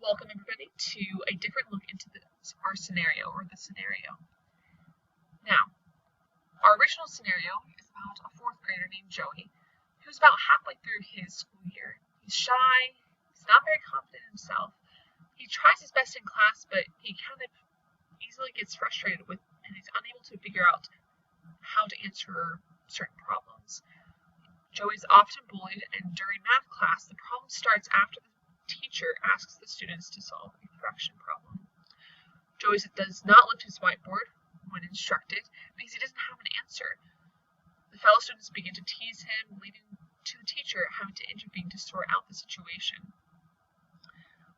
welcome everybody to a different look into our scenario, or the scenario. Now, our original scenario is about a fourth grader named Joey, who's about halfway through his school year. He's shy, he's not very confident in himself. He tries his best in class, but he kind of easily gets frustrated with, and he's unable to figure out how to answer certain problems. Joey's often bullied, and during math class, the problem starts after the teacher asks the students to solve a fraction problem. Joey does not lift his whiteboard when instructed because he doesn't have an answer. The fellow students begin to tease him, leading to the teacher having to intervene to sort out the situation.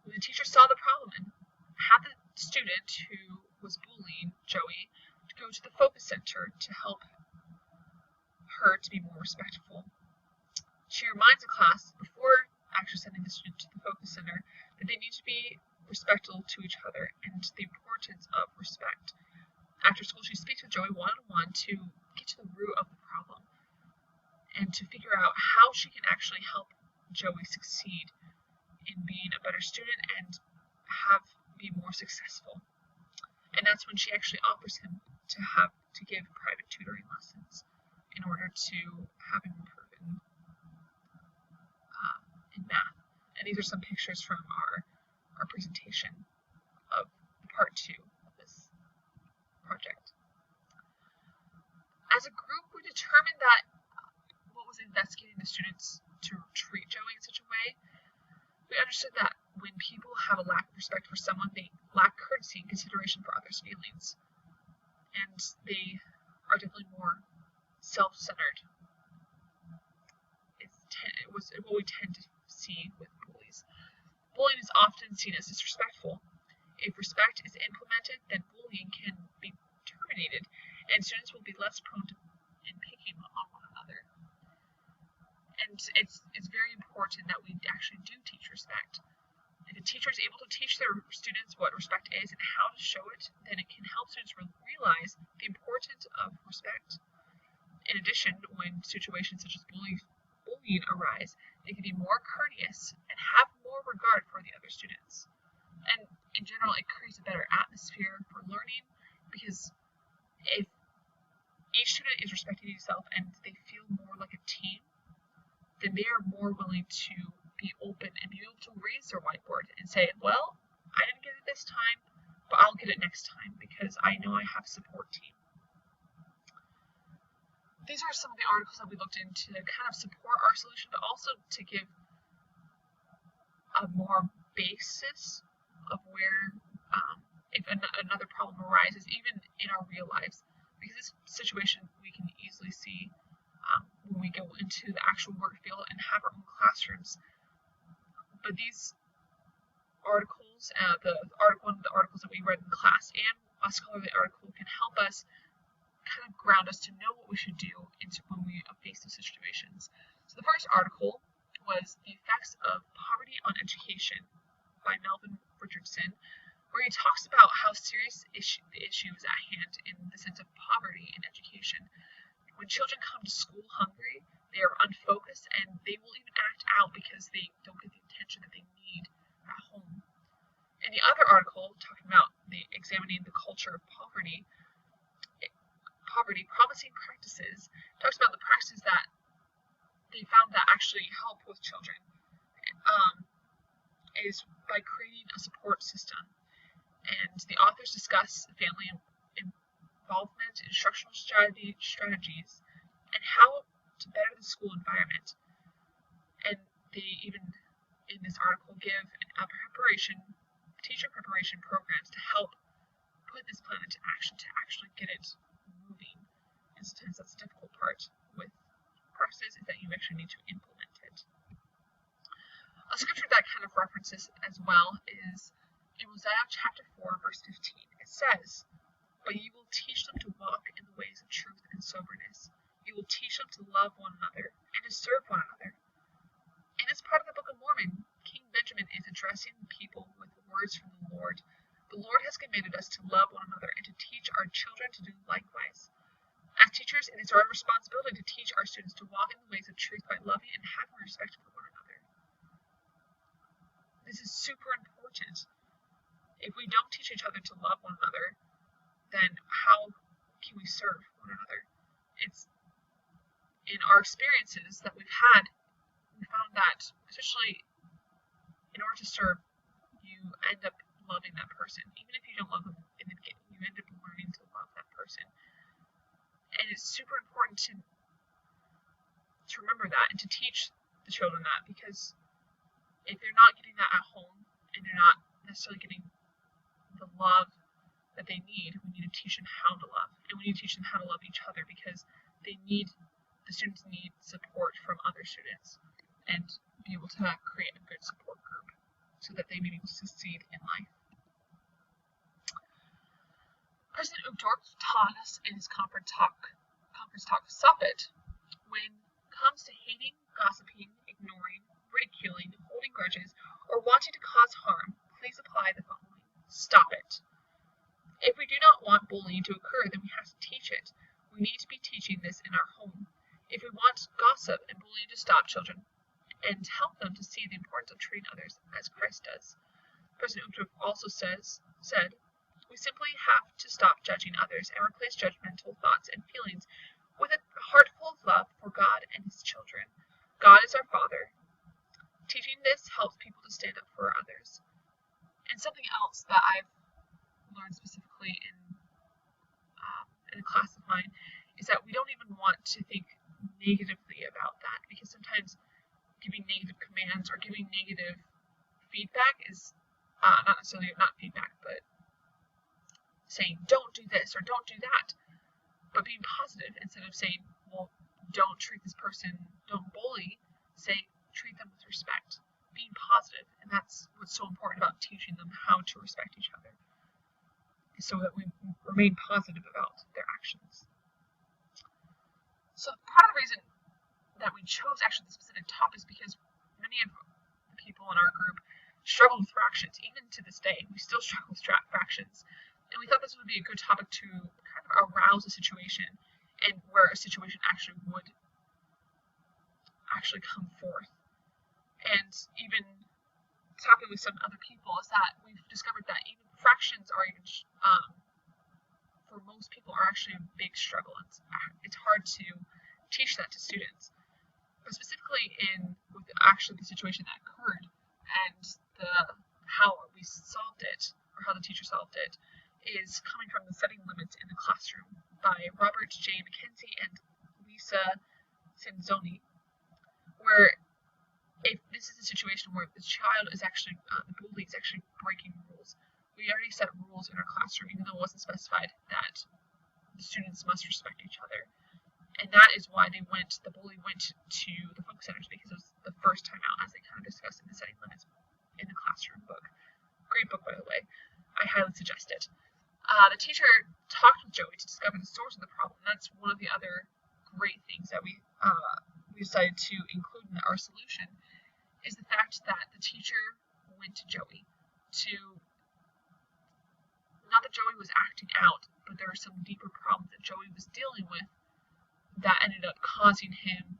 When the teacher saw the problem and had the student who was bullying Joey to go to the focus center to help her to be more respectful. She reminds the class before actually sending the student to the focus center that they need to be respectful to each other and the importance of respect. After school, she speaks with Joey one-on-one to get to the root of the problem and to figure out how she can actually help Joey succeed in being a better student and be more successful. And that's when she actually offers him to give private tutoring lessons in order to have him improve in math. And these are some pictures from our presentation of part 2 of this project. As a group, we determined that what was investigating the students to treat Joey in such a way, we understood that when people have a lack of respect for someone, they lack courtesy and consideration for others' feelings. And they are definitely more self-centered. It was what we tend to see with bullies. Bullying is often seen as disrespectful. If respect is implemented, then bullying can be terminated, and students will be less prone to picking on one another. And it's very important that we actually do teach respect. If a teacher is able to teach their students what respect is and how to show it, then it can help students realize the importance of respect. In addition, when situations such as bullying arise, they can be more courteous and have more regard for the other students. And in general, it creates a better atmosphere for learning, because if each student is respecting themselves and they feel more like a team, then they are more willing to be open and be able to raise their whiteboard and say, well, I didn't get it this time, but I'll get it next time because I know I have a support team. These are some of the articles that we looked into to kind of support our solution, but also to give a more basis of where, if another problem arises, even in our real lives. Because this situation we can easily see when we go into the actual work field and have our own classrooms. But these articles, one of the articles that we read in class and a scholarly article, can help us kind of ground us to know what we should do when we face those situations. So the first article was The Effects of Poverty on Education by Melvin Richardson, where he talks about how serious the issue is at hand in the sense of poverty in education. When children come to school hungry, they are unfocused and they will even act out because they don't get the attention that they need at home. And the other article, talking about examining the culture of poverty, promising practices, talks about the practices that they found that actually help with children, is by creating a support system. And the authors discuss family involvement, instructional strategies, and how to better the school environment. And they even, in this article, give teacher preparation programs to help put this plan into action to actually get it moving. And sometimes that's the difficult part with practices, is that you actually need to implement it. A scripture that kind of references as well is in Hosea chapter 4, verse 15. It says, "But you will teach them to walk in the ways of truth and soberness. You will teach them to love one another and to serve one another." In this part of the Book of Mormon, King Benjamin is addressing people with words from the Lord. The Lord has commanded us to love one another and to teach our children to do likewise. As teachers, it is our responsibility to teach our students to walk in the ways of truth by loving and having respect for one another. This is super important important. If we don't teach each other to love one another, then how can we serve one another? It's in our experiences that we've had, we found that, especially in order to serve, you end up loving that person. Even if you don't love them in the beginning, you end up learning to love that person. And it's super important to remember that and to teach the children that, because if they're not getting that at home and they're not necessarily getting the love that they need, we need to teach them how to love. And we need to teach them how to love each other, because the students need support from other students and be able to create a good support group so that they may be able to succeed in life. President Uchtdorf taught us in his conference talk, Stop It. When it comes to hating, gossiping, ignoring, ridiculing, holding grudges, or wanting to cause harm, please apply the following. Stop it. If we do not want bullying to occur, then we have to teach it. We need to be teaching this in our home. If we want gossip and bullying to stop children and help them to see the importance of treating others as Christ does. President Uchtdorf also said, we simply have to stop judging others and replace judgmental thoughts and feelings with a heart full of love for God and his children. God is our Father. Teaching this helps people to stand up for others. And something else that I've learned specifically in a class of mine is that we don't even want to think negatively about that, because sometimes giving negative commands or giving negative feedback is not necessarily not feedback, but saying don't do this or don't do that, but being positive instead of saying, well, don't treat this person, don't bully, say treat them with respect, being positive. And that's what's so important about teaching them how to respect each other, so that we remain positive about their actions. So part of the reason that we chose actually this specific topic is because many of the people in our group struggle with fractions. Even to this day, we still struggle with fractions. And we thought this would be a good topic to kind of arouse a situation, and where a situation actually would come forth. And even talking with some other people is that we've discovered that even fractions are even, for most people, are actually a big struggle. It's hard to teach that to students. But specifically with the situation that occurred and how we solved it, or how the teacher solved it, is coming from the Setting Limits in the Classroom by Robert J. McKenzie and Lisa Cinzoni, where if this is a situation where the child is actually, the bully is actually breaking rules. We already set rules in our classroom, even though it wasn't specified that the students must respect each other. And that is why the bully went to the focus centers, because it was the first time out, as they kind of discussed in the Setting Limits in the Classroom book. Great book, by the way. I highly suggest it. The teacher talked with Joey to discover the source of the problem. That's one of the other great things that we decided to include in our solution, is the fact that the teacher went to Joey not that Joey was acting out, but there were some deeper problems that Joey was dealing with that ended up causing him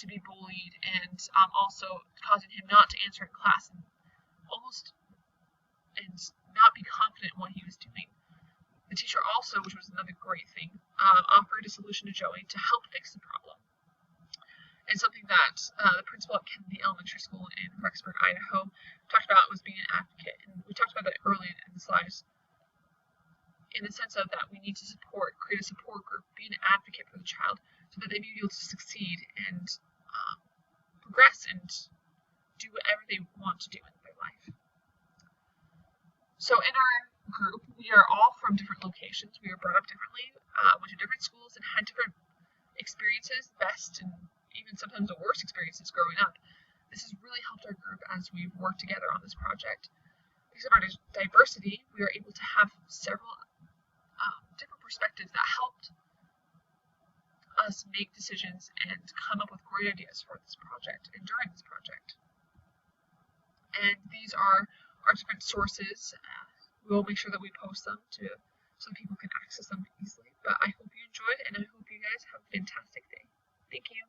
to be bullied, and also causing him not to answer in class and not be confident in what he was doing. The teacher also, which was another great thing, offered a solution to Joey to help fix the problem. And something that the principal at Kennedy Elementary School in Rexburg, Idaho, talked about was being an advocate. And we talked about that early in the slides, in the sense of that we need to create a support group, be an advocate for the child, so that they may be able to succeed and progress and do whatever they want to do in their life. So in our group, we are all from different locations. We were brought up differently, went to different schools, and had different experiences, best and even sometimes the worst experiences growing up. This has really helped our group as we've worked together on this project. Because of our diversity, we are able to have several different perspectives that helped us make decisions and come up with great ideas for this project and during this project. And these are our different sources. We'll make sure that we post them so people can access them easily. But I hope you enjoyed, and I hope you guys have a fantastic day. Thank you.